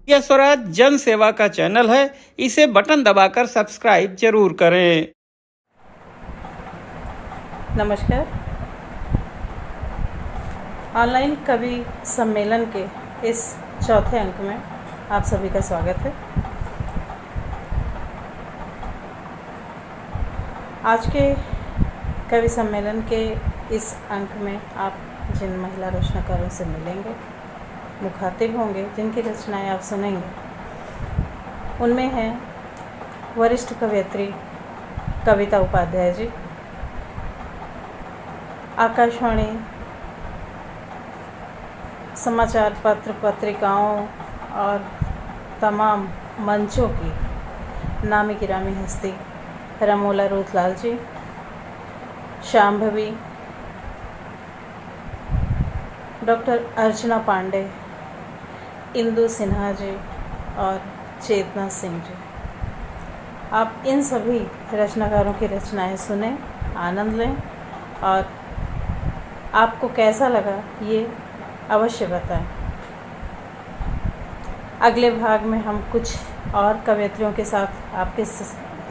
यह स्वराज जन सेवा का चैनल है, इसे बटन दबाकर सब्सक्राइब जरूर करें। नमस्कार। ऑनलाइन कवि सम्मेलन के इस चौथे अंक में आप सभी का स्वागत है। आज के कवि सम्मेलन के इस अंक में आप जिन महिला रचनाकारों से मिलेंगे, मुखातिब होंगे, जिनकी रचनाएं आप सुनेंगे, उनमें हैं वरिष्ठ कवयित्री कविता उपाध्याय जी, आकाशवाणी, समाचार पत्र पत्रिकाओं और तमाम मंचों की नामी गिरामी हस्ती रमोला रूथलाल जी, शांभवी, डॉक्टर अर्चना पांडे, इंदु सिन्हा जी और चेतना सिंह जी। आप इन सभी रचनाकारों की रचनाएं सुनें, आनंद लें और आपको कैसा लगा ये अवश्य बताएं। अगले भाग में हम कुछ और कवयित्रियों के साथ आपके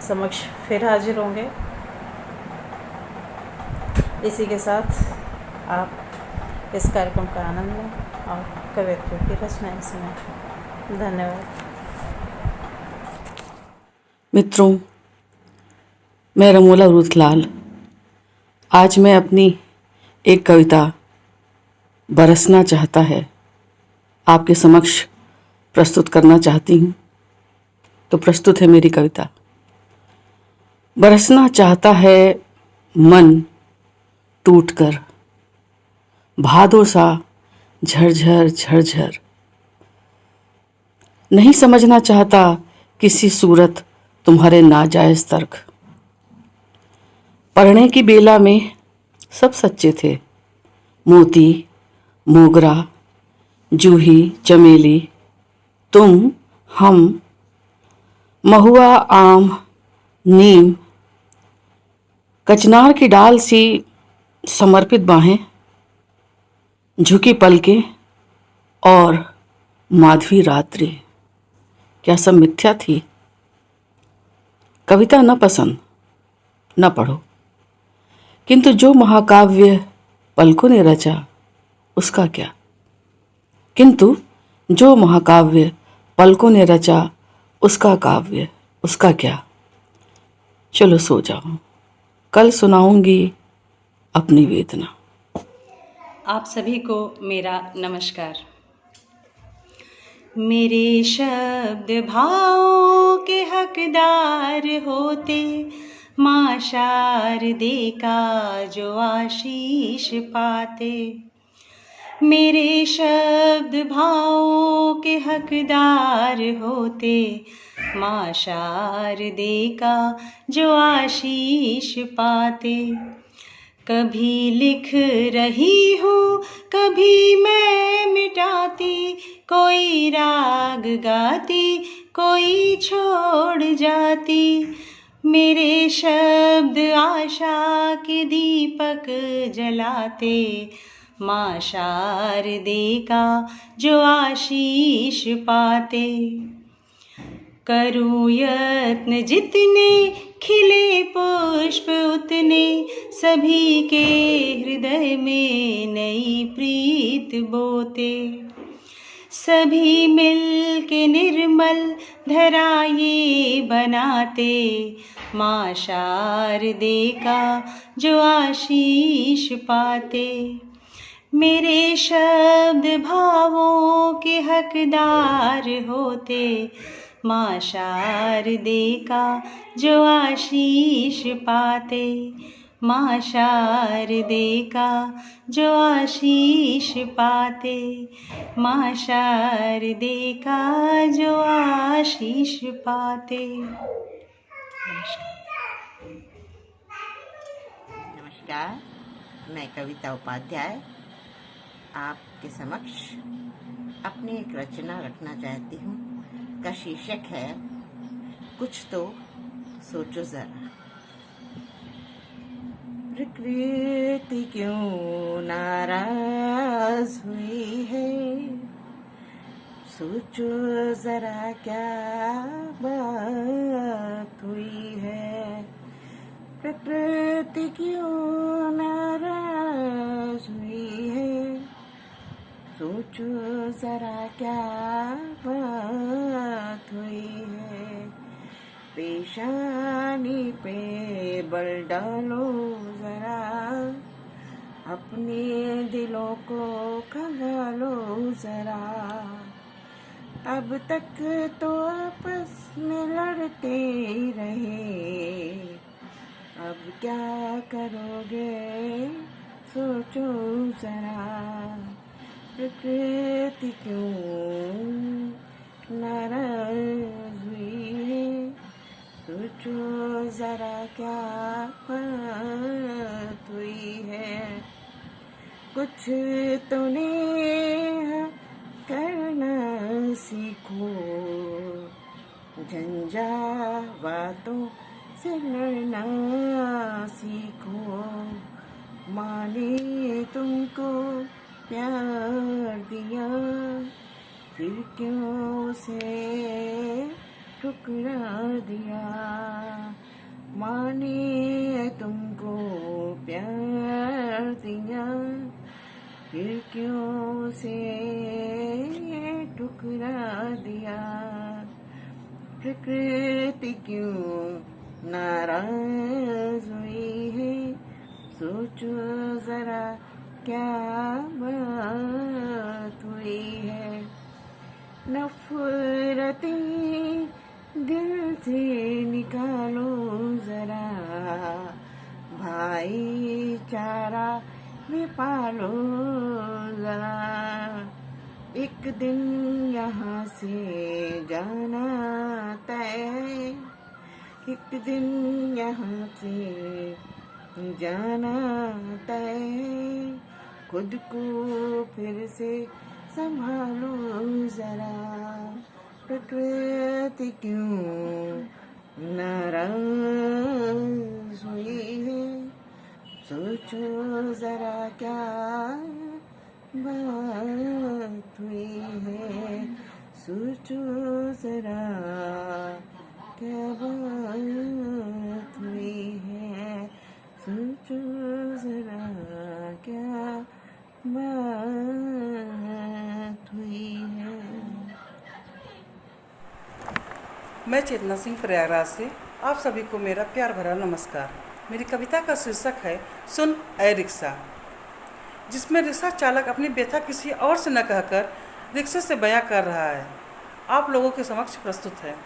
समक्ष फिर हाजिर होंगे। इसी के साथ आप इस कार्यक्रम का आनंद लें और कवयित्रियों की रचनाएं सुनें। धन्यवाद। मित्रों, मैं रमोला रूथलाल आज मैं अपनी एक कविता बरसना चाहता है आपके समक्ष प्रस्तुत करना चाहती हूँ। तो प्रस्तुत है मेरी कविता। बरसना चाहता है मन टूटकर, भादों सा झरझर झरझर। नहीं समझना चाहता किसी सूरत तुम्हारे नाजायज तर्क। पढ़ने की बेला में सब सच्चे थे, मोती, मोगरा, जूही, चमेली, तुम, हम, महुआ, आम, नीम, कचनार की डाल सी समर्पित बाहें, झुकी पलकें और माधवी रात्रि। क्या सब मिथ्या थी? कविता न पसंद, न पढ़ो। किंतु जो महाकाव्य पलकों ने रचा उसका क्या? किंतु जो महाकाव्य पलकों ने रचा उसका काव्य, उसका क्या? चलो सो जाओ, कल सुनाऊंगी अपनी वेदना। आप सभी को मेरा नमस्कार। मेरे शब्द भावों के हकदार होते, माँ शारदे का जो आशीष पाते। मेरे शब्द भावों के हकदार होते, माँ शारदे का जो आशीष पाते। कभी लिख रही हूँ, कभी मैं मिटाती, कोई राग गाती, कोई छोड़ जाती। मेरे शब्द आशा के दीपक जलाते, माँ शारदे का जो आशीष पाते। करूँ यत्न जितने खिले पुष्प उतने, सभी के हृदय में नई प्रीत बोते। सभी मिल के निर्मल धरा ये बनाते, माँ शारदे का जो आशीष पाते। मेरे शब्द भावों के हकदार होते, माँ शारदे का जो आशीष पाते। माँ शारदे का जो आशीष पाते, माँ शारदे का जो आशीष पाते। नमस्कार, मैं कविता उपाध्याय आपके समक्ष अपनी एक रचना रखना चाहती हूँ। का शीर्षक है कुछ तो सोचो जरा। प्रकृति क्यों नाराज हुई है, सोचो जरा क्या बात हुई है, प्रकृति क्यों नाराज हुई है। सोचो जरा क्या बात हुई है, पेशानी पे बल डालो जरा, अपने दिलों को खंगालो जरा। अब तक तो आपस में लड़ते ही रहे, अब क्या करोगे सोचो जरा। प्रकृति क्यों नाराज हुई है, सोचो जरा क्या बात हुई है। कुछ तो नेह करना सीखो, झंझावातों से लड़ना सीखो। माने तुमको प्यार दिया, फिर क्यों से ठुकरा दिया। माने तुमको प्यार दिया, फिर क्यों से ठुकरा दिया। प्रकृति क्यों नाराज हुई है, सोचो जरा क्या बात हुई है। नफरतें दिल से निकालो जरा, भाईचारा भी पालो जरा। एक दिन यहाँ से जाना तय, एक दिन यहाँ से जाना तय। खुद को फिर से संभालो जरा, प्रकृति क्यों नाराज हुई है, सोचो जरा क्या बात हुई है। सोचो जरा क्या बात हुई है, सोचो जरा क्या बात हुई है। मैं चेतना सिंह प्रयागराज से आप सभी को मेरा प्यार भरा नमस्कार। मेरी कविता का शीर्षक है सुन ऐ रिक्शा, जिसमें रिक्शा चालक अपनी व्यथा किसी और से न कहकर रिक्शे से बयां कर रहा है। आप लोगों के समक्ष प्रस्तुत है।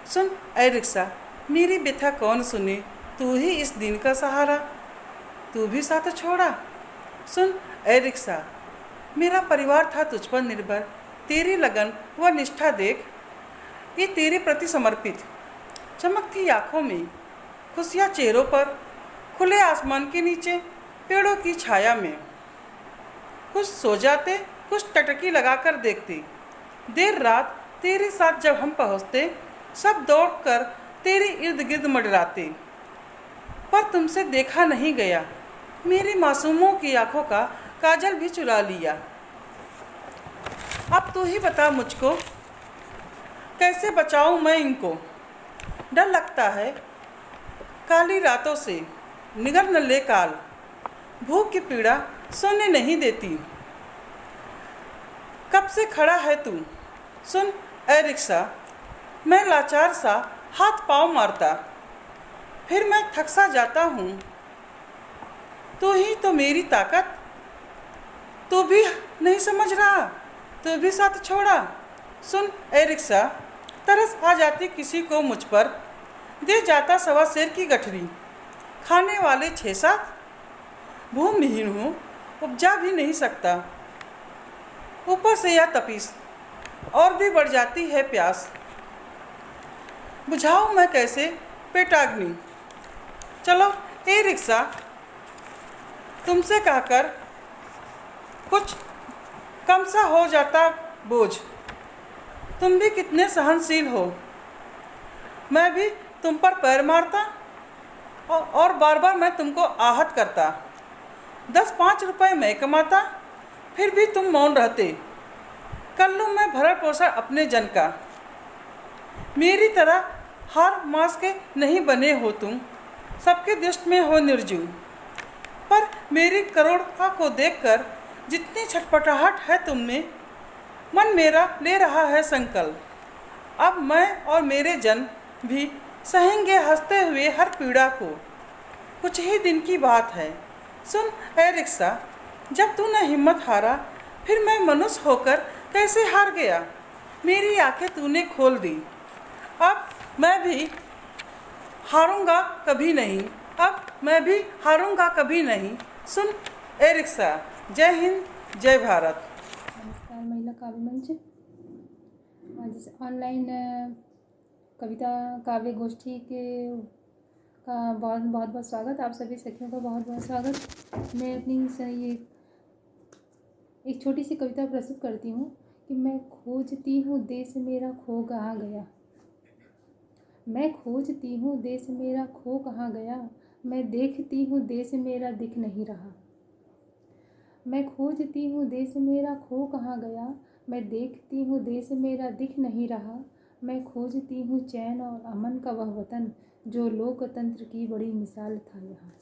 सुन ऐ रिक्शा, मेरी व्यथा कौन सुने, तू ही इस दिन का सहारा, तू भी साथ छोड़ा। सुन ऐ रिक्शा, मेरा परिवार था तुझ पर निर्भर, तेरी लगन व निष्ठा देख ये तेरे प्रति समर्पित। चमकती आँखों में, खुशियाँ चेहरों पर, खुले आसमान के नीचे, पेड़ों की छाया में। कुछ सो जाते, कुछ टटकी लगाकर देखते। देर रात तेरे साथ जब हम पहुँचते, सब दौड़कर तेरे इर्द गिर्द मंडराते। पर तुमसे देखा नहीं गया, मेरी मासूमों की आंखों का काजल भी चुरा लिया। अब तू ही बता मुझको, कैसे बचाऊं मैं इनको। डर लगता है काली रातों से, निगल न ले काल, भूख की पीड़ा सोने नहीं देती। कब से खड़ा है तू, सुन ऐ रिक्शा, मैं लाचार सा हाथ पाँव मारता, फिर मैं थक सा जाता हूँ। तू ही तो मेरी ताकत, तू भी नहीं समझ रहा, तू भी साथ छोड़ा। सुन ऐ रिक्शा, तरस आ जाती किसी को मुझ पर, दे जाता सवा शेर की गठरी, खाने वाले 6-7, भूमिहीन हूँ, उपजा भी नहीं सकता। ऊपर से यह तपिश, और भी बढ़ जाती है प्यास। बुझाऊँ मैं कैसे पेटाग्नि। चलो ए रिक्शा, तुमसे कहकर कुछ कम सा हो जाता बोझ। तुम भी कितने सहनशील हो, मैं भी तुम पर पैर मारता और बार बार मैं तुमको आहत करता। 10-5 रुपए मैं कमाता, फिर भी तुम मौन रहते। कर लूँ मैं भरण पोषण अपने जन का। मेरी तरह हर मास के नहीं बने हो तुम, सबके दृष्टि में हो निर्जीव। पर मेरी करुणा को देखकर जितनी छटपटाहट है तुम में, मन मेरा ले रहा है संकल्प। अब मैं और मेरे जन भी सहेंगे हंसते हुए हर पीड़ा को। कुछ ही दिन की बात है, सुन ए रिक्शा, जब तूने हिम्मत हारा, फिर मैं मनुष्य होकर कैसे हार गया। मेरी आंखें तूने खोल दी, अब मैं भी हारूंगा कभी नहीं, अब मैं भी हारूंगा कभी नहीं। सुन ए रिक्शा। जय हिंद, जय भारत। नमस्कार महिला काव्य मंच। आज इस ऑनलाइन कविता काव्य गोष्ठी के का बहुत बहुत स्वागत। आप सभी सखियों का बहुत बहुत स्वागत। मैं अपनी ये एक छोटी सी कविता प्रस्तुत करती हूँ कि मैं खोजती हूँ देश मेरा खो कहाँ गया। मैं खोजती हूँ देश मेरा खो कहाँ गया, मैं देखती हूँ देश मेरा दिख नहीं रहा। मैं खोजती हूँ देश मेरा खो कहाँ गया, मैं देखती हूँ देश मेरा दिख नहीं रहा। मैं खोजती हूँ चैन और अमन का वह वतन, जो लोकतंत्र की बड़ी मिसाल था यहाँ।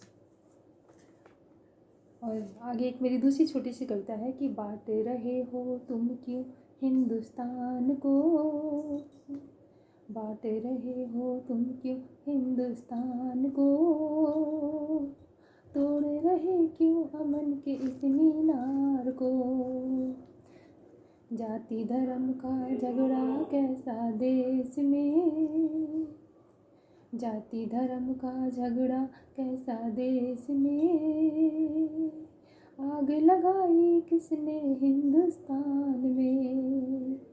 और आगे एक मेरी दूसरी छोटी सी कविता है कि बांट रहे हो तुम क्यों हिंदुस्तान को, बांट रहे हो तुम क्यों हिंदुस्तान को, तोड़ रहे क्यों अमन के इस मीनार को। जाति धर्म का झगड़ा कैसा देश में, जाति धर्म का झगड़ा कैसा देश में, आग लगाई किसने हिंदुस्तान में।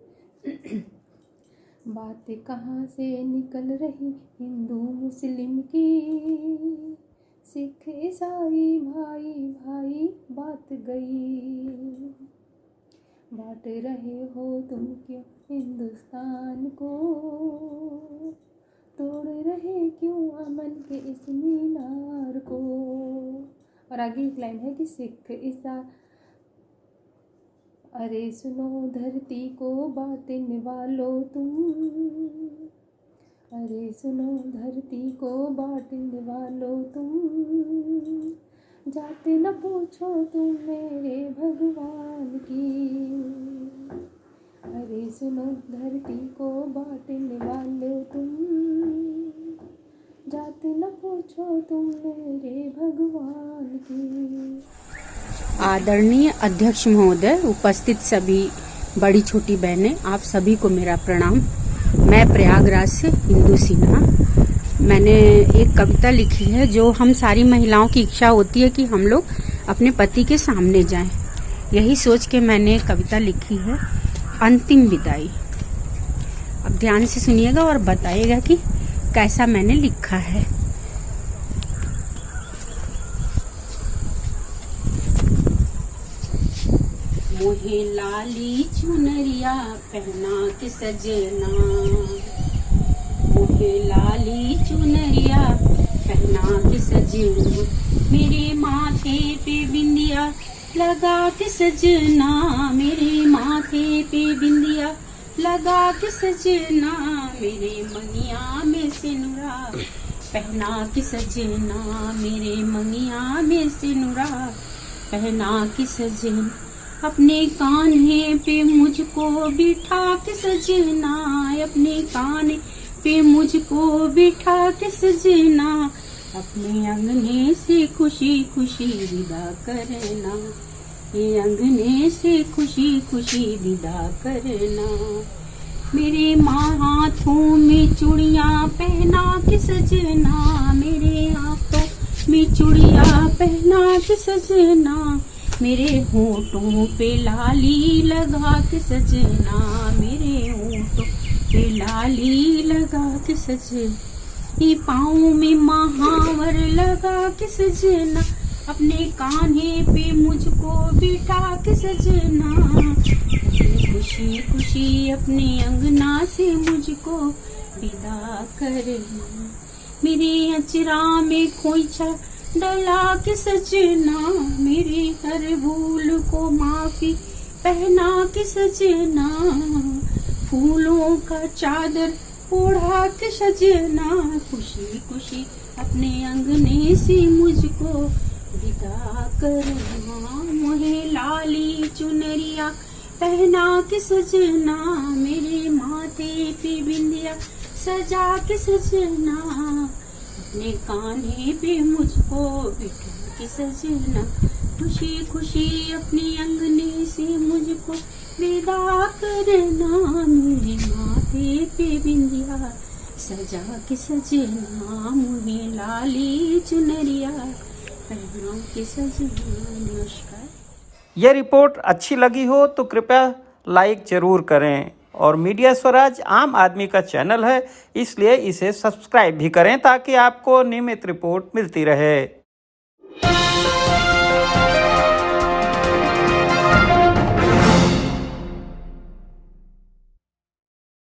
बात कहाँ से निकल रही हिंदू मुस्लिम की, सिख ईसाई भाई भाई बात गई। बांट रहे हो तुम क्यों हिंदुस्तान को, तोड़ रहे क्यों अमन के इस मीनार को। और आगे एक लाइन है कि सिख ईसा, अरे सुनो धरती को बांटने वालों तुम, अरे सुनो धरती को बांटने वालों तुम, जाते न पूछो तुम मेरे भगवान की। अरे सुनो धरती को बांटने वालों तुम, जाते न पूछो तुम मेरे भगवान की। आदरणीय अध्यक्ष महोदय, उपस्थित सभी बड़ी छोटी बहनें, आप सभी को मेरा प्रणाम। मैं प्रयागराज से इंदु सिन्हा। मैंने एक कविता लिखी है जो हम सारी महिलाओं की इच्छा होती है कि हम लोग अपने पति के सामने जाएं। यही सोच के मैंने कविता लिखी है, अंतिम विदाई। अब ध्यान से सुनिएगा और बताइएगा कि कैसा मैंने लिखा है। मोहे लाली चुनरिया पहना के सजना, मोहे लाली चुनरिया पहना के सजना, मेरे माथे पे बिंदिया लगा के सजना, मेरे माथे पे बिंदिया लगा के सजना, मेरे मंगिया में सिनुरा पहना के सजना, मेरे मंगिया में सिनुरा पहना के सजना, अपने कान्हे पे मुझको बिठा के सजना, अपने कान्हे पे मुझको बिठा के सजना, अपने अंगने से खुशी खुशी विदा करना, ये अंगने से खुशी खुशी विदा करना, मेरे माँ हाथों में चूड़ियाँ पहना के सजना, मेरे हाथों में चूड़ियाँ पहना के सजना, मेरे होठों पे लाली लगा के सजना, मेरे होठों पे लाली लगा के सजना, पाँव में महावर लगा के सजना, अपने कान्हे पे मुझको बिठा के सजना, खुशी खुशी अपने अंगना से मुझको विदा करना, मेरे अचरा में खोइछा डला के सजना, मेरे हर भूल को माफी पहना के सजना, फूलों का चादर ओढ़ा के सजना, खुशी खुशी अपने अंगने से मुझको विदा करना। मोहे लाली चुनरिया पहना के सजना, मेरे माथे पे बिंदिया सजा के सजना, अपने कान्हे पे मुझको बिठा के सजना, खुशी खुशी अपने अंगने से मुझको विदा करना। मेरे माथे पे बिंदिया सजा के सजना, मुहे लाली चुनरिया पहना के सजना। नमस्कार। यह रिपोर्ट अच्छी लगी हो तो कृपया लाइक जरूर करें और मीडिया स्वराज आम आदमी का चैनल है, इसलिए इसे सब्सक्राइब भी करें ताकि आपको नियमित रिपोर्ट मिलती रहे।